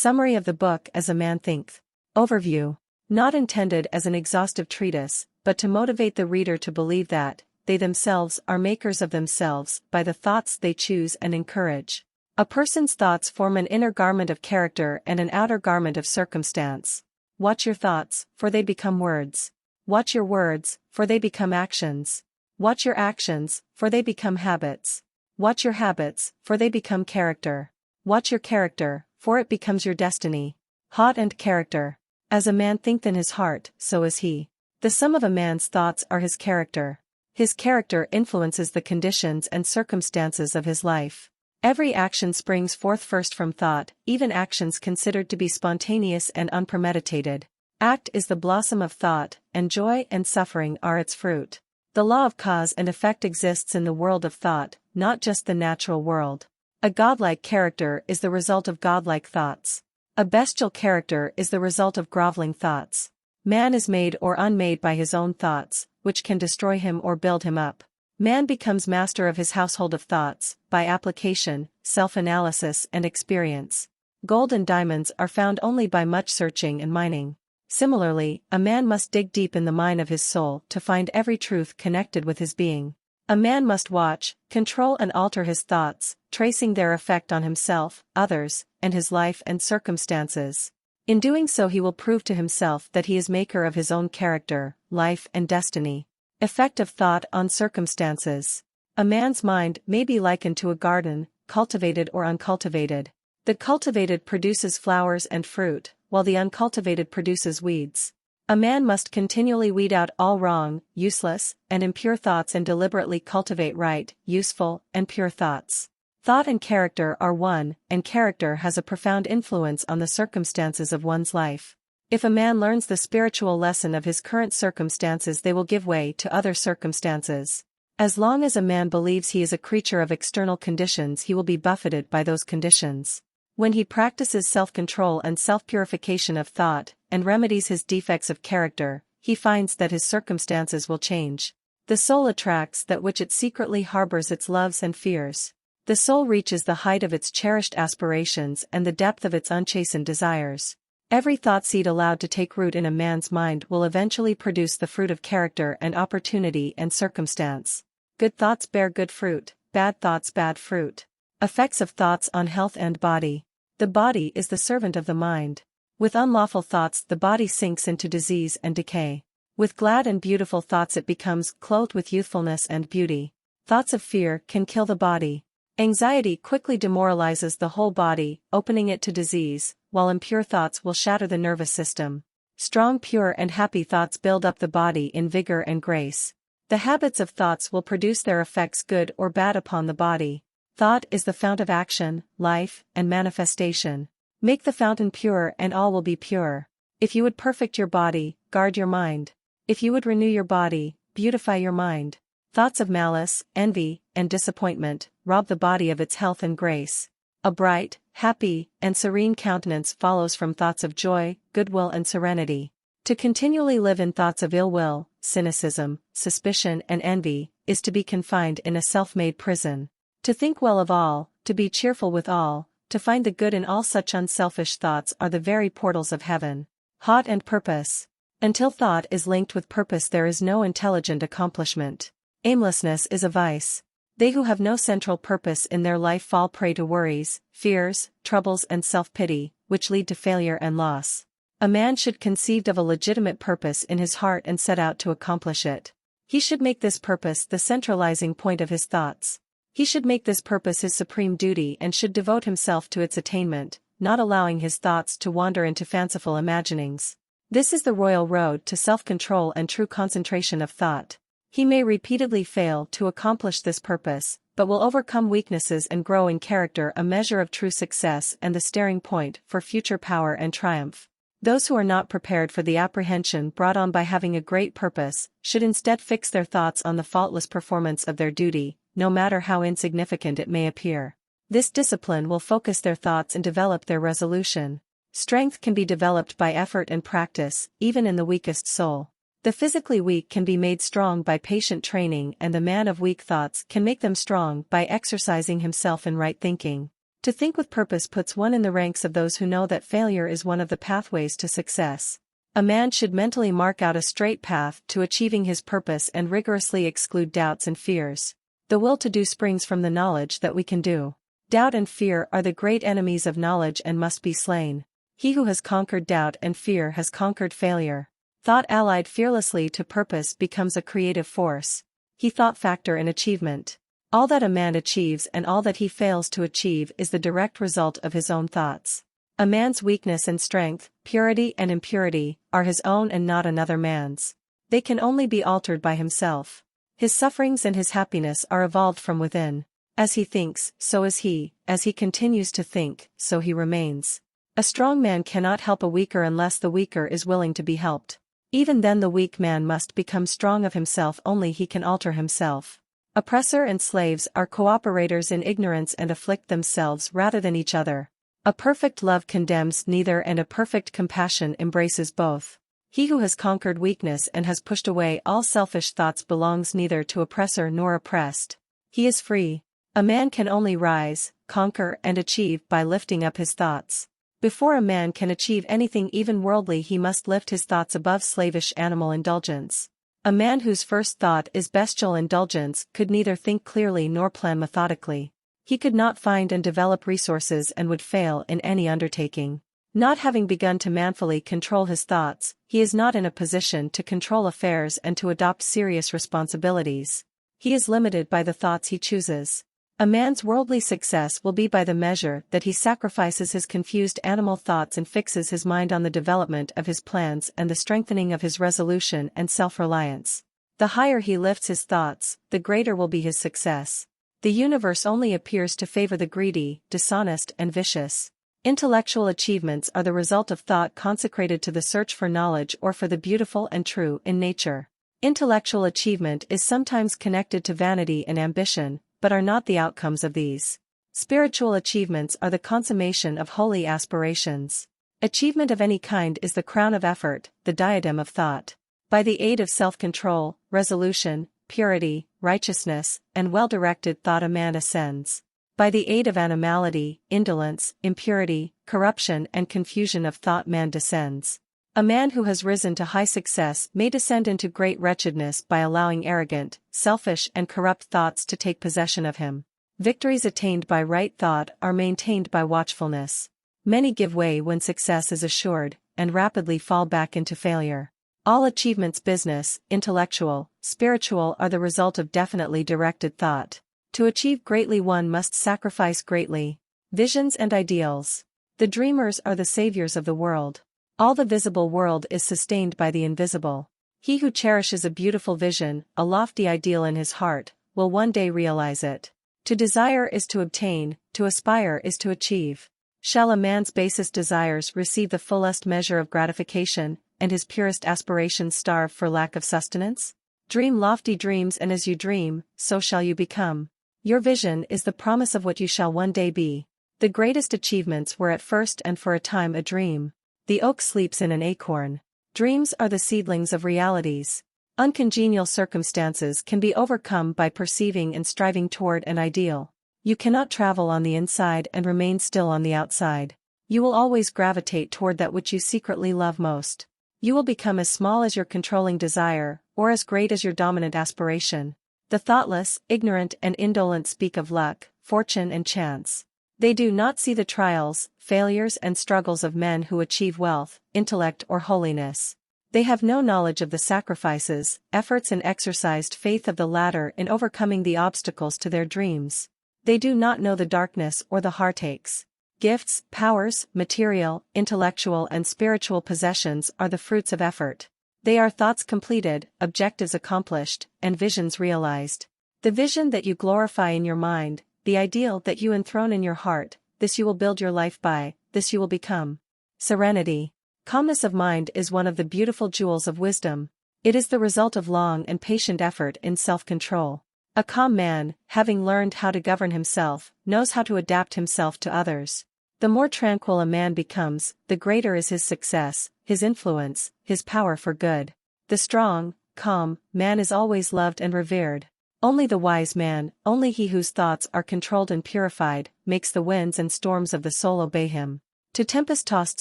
Summary of the book as a Man Thinketh. Overview. Not intended as an exhaustive treatise, but to motivate the reader to believe that they themselves are makers of themselves by the thoughts they choose and encourage. A person's thoughts form an inner garment of character and an outer garment of circumstance. Watch your thoughts, for they become words. Watch your words, for they become actions. Watch your actions, for they become habits. Watch your habits, for they become character. Watch your character, for it becomes your destiny. Heart and character. As a man thinketh in his heart, so is he. The sum of a man's thoughts are his character. His character influences the conditions and circumstances of his life. Every action springs forth first from thought, even actions considered to be spontaneous and unpremeditated. Act is the blossom of thought, and joy and suffering are its fruit. The law of cause and effect exists in the world of thought, not just the natural world. A godlike character is the result of godlike thoughts. A bestial character is the result of groveling thoughts. Man is made or unmade by his own thoughts, which can destroy him or build him up. Man becomes master of his household of thoughts, by application, self-analysis and experience. Gold and diamonds are found only by much searching and mining. Similarly, a man must dig deep in the mine of his soul to find every truth connected with his being. A man must watch, control and alter his thoughts, tracing their effect on himself, others, and his life and circumstances. In doing so he will prove to himself that he is maker of his own character, life and destiny. Effect of thought on circumstances. A man's mind may be likened to a garden, cultivated or uncultivated. The cultivated produces flowers and fruit, while the uncultivated produces weeds. A man must continually weed out all wrong, useless, and impure thoughts and deliberately cultivate right, useful, and pure thoughts. Thought and character are one, and character has a profound influence on the circumstances of one's life. If a man learns the spiritual lesson of his current circumstances, they will give way to other circumstances. As long as a man believes he is a creature of external conditions, he will be buffeted by those conditions. When he practices self-control and self-purification of thought, and remedies his defects of character, he finds that his circumstances will change. The soul attracts that which it secretly harbors, its loves and fears. The soul reaches the height of its cherished aspirations and the depth of its unchastened desires. Every thought seed allowed to take root in a man's mind will eventually produce the fruit of character and opportunity and circumstance. Good thoughts bear good fruit, bad thoughts bad fruit. Effects of thoughts on health and body. The body is the servant of the mind. With unlawful thoughts the body sinks into disease and decay. With glad and beautiful thoughts it becomes clothed with youthfulness and beauty. Thoughts of fear can kill the body. Anxiety quickly demoralizes the whole body, opening it to disease, while impure thoughts will shatter the nervous system. Strong, pure and happy thoughts build up the body in vigor and grace. The habits of thoughts will produce their effects good or bad upon the body. Thought is the fount of action, life, and manifestation. Make the fountain pure and all will be pure. If you would perfect your body, guard your mind. If you would renew your body, beautify your mind. Thoughts of malice, envy, and disappointment rob the body of its health and grace. A bright, happy, and serene countenance follows from thoughts of joy, goodwill and serenity. To continually live in thoughts of ill will, cynicism, suspicion and envy, is to be confined in a self-made prison. To think well of all, to be cheerful with all, to find the good in all such unselfish thoughts are the very portals of heaven. Thought and purpose. Until thought is linked with purpose there is no intelligent accomplishment. Aimlessness is a vice. They who have no central purpose in their life fall prey to worries, fears, troubles and self-pity, which lead to failure and loss. A man should conceive of a legitimate purpose in his heart and set out to accomplish it. He should make this purpose the centralizing point of his thoughts. He should make this purpose his supreme duty and should devote himself to its attainment, not allowing his thoughts to wander into fanciful imaginings. This is the royal road to self-control and true concentration of thought. He may repeatedly fail to accomplish this purpose, but will overcome weaknesses and grow in character, a measure of true success and the staring point for future power and triumph. Those who are not prepared for the apprehension brought on by having a great purpose, should instead fix their thoughts on the faultless performance of their duty, no matter how insignificant it may appear. This discipline will focus their thoughts and develop their resolution. Strength can be developed by effort and practice, even in the weakest soul. The physically weak can be made strong by patient training, and the man of weak thoughts can make them strong by exercising himself in right thinking. To think with purpose puts one in the ranks of those who know that failure is one of the pathways to success. A man should mentally mark out a straight path to achieving his purpose and rigorously exclude doubts and fears. The will to do springs from the knowledge that we can do. Doubt and fear are the great enemies of knowledge and must be slain. He who has conquered doubt and fear has conquered failure. Thought allied fearlessly to purpose becomes a creative force. He thought factor in achievement. All that a man achieves and all that he fails to achieve is the direct result of his own thoughts. A man's weakness and strength, purity and impurity, are his own and not another man's. They can only be altered by himself. His sufferings and his happiness are evolved from within. As he thinks, so is he. As he continues to think, so he remains. A strong man cannot help a weaker unless the weaker is willing to be helped. Even then the weak man must become strong of himself, only he can alter himself. Oppressor and slaves are cooperators in ignorance and afflict themselves rather than each other. A perfect love condemns neither and a perfect compassion embraces both. He who has conquered weakness and has pushed away all selfish thoughts belongs neither to oppressor nor oppressed. He is free. A man can only rise, conquer and achieve by lifting up his thoughts. Before a man can achieve anything even worldly, he must lift his thoughts above slavish animal indulgence. A man whose first thought is bestial indulgence could neither think clearly nor plan methodically. He could not find and develop resources and would fail in any undertaking. Not having begun to manfully control his thoughts, he is not in a position to control affairs and to adopt serious responsibilities. He is limited by the thoughts he chooses. A man's worldly success will be by the measure that he sacrifices his confused animal thoughts and fixes his mind on the development of his plans and the strengthening of his resolution and self-reliance. The higher he lifts his thoughts, the greater will be his success. The universe only appears to favor the greedy, dishonest and vicious. Intellectual achievements are the result of thought consecrated to the search for knowledge or for the beautiful and true in nature. Intellectual achievement is sometimes connected to vanity and ambition, but are not the outcomes of these. Spiritual achievements are the consummation of holy aspirations. Achievement of any kind is the crown of effort, the diadem of thought. By the aid of self-control, resolution, purity, righteousness, and well-directed thought a man ascends. By the aid of animality, indolence, impurity, corruption and confusion of thought man descends. A man who has risen to high success may descend into great wretchedness by allowing arrogant, selfish and corrupt thoughts to take possession of him. Victories attained by right thought are maintained by watchfulness. Many give way when success is assured, and rapidly fall back into failure. All achievements, business, intellectual, spiritual, are the result of definitely directed thought. To achieve greatly one must sacrifice greatly. Visions and ideals. The dreamers are the saviors of the world. All the visible world is sustained by the invisible. He who cherishes a beautiful vision, a lofty ideal in his heart, will one day realize it. To desire is to obtain, to aspire is to achieve. Shall a man's basest desires receive the fullest measure of gratification, and his purest aspirations starve for lack of sustenance? Dream lofty dreams, and as you dream, so shall you become. Your vision is the promise of what you shall one day be. The greatest achievements were at first and for a time a dream. The oak sleeps in an acorn. Dreams are the seedlings of realities. Uncongenial circumstances can be overcome by perceiving and striving toward an ideal. You cannot travel on the inside and remain still on the outside. You will always gravitate toward that which you secretly love most. You will become as small as your controlling desire, or as great as your dominant aspiration. The thoughtless, ignorant and indolent speak of luck, fortune and chance. They do not see the trials, failures and struggles of men who achieve wealth, intellect or holiness. They have no knowledge of the sacrifices, efforts and exercised faith of the latter in overcoming the obstacles to their dreams. They do not know the darkness or the heartaches. Gifts, powers, material, intellectual and spiritual possessions are the fruits of effort. They are thoughts completed, objectives accomplished, and visions realized. The vision that you glorify in your mind, the ideal that you enthrone in your heart, this you will build your life by, this you will become. Serenity. Calmness of mind is one of the beautiful jewels of wisdom. It is the result of long and patient effort in self-control. A calm man, having learned how to govern himself, knows how to adapt himself to others. The more tranquil a man becomes, the greater is his success, his influence, his power for good. The strong, calm man is always loved and revered. Only the wise man, only he whose thoughts are controlled and purified, makes the winds and storms of the soul obey him. To tempest-tossed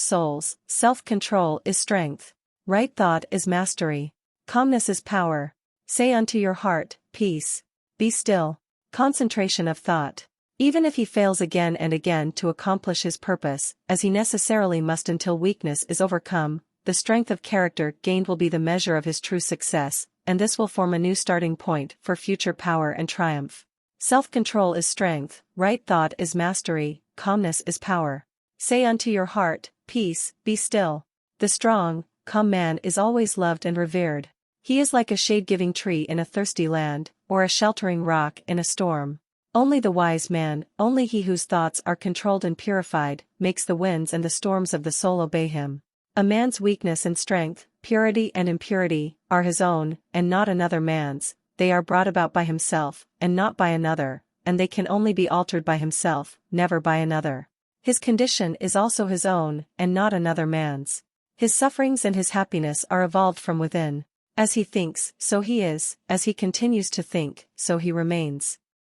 souls, self-control is strength. Right thought is mastery. Calmness is power. Say unto your heart, peace. Be still. Concentration of thought. Even if he fails again and again to accomplish his purpose, as he necessarily must until weakness is overcome, the strength of character gained will be the measure of his true success, and this will form a new starting point for future power and triumph. Self-control is strength, right thought is mastery, calmness is power. Say unto your heart, peace, be still. The strong, calm man is always loved and revered. He is like a shade-giving tree in a thirsty land, or a sheltering rock in a storm. Only the wise man, only he whose thoughts are controlled and purified, makes the winds and the storms of the soul obey him. A man's weakness and strength, purity and impurity, are his own, and not another man's. They are brought about by himself, and not by another, and they can only be altered by himself, never by another. His condition is also his own, and not another man's. His sufferings and his happiness are evolved from within. As he thinks, so he is, as he continues to think, so he remains.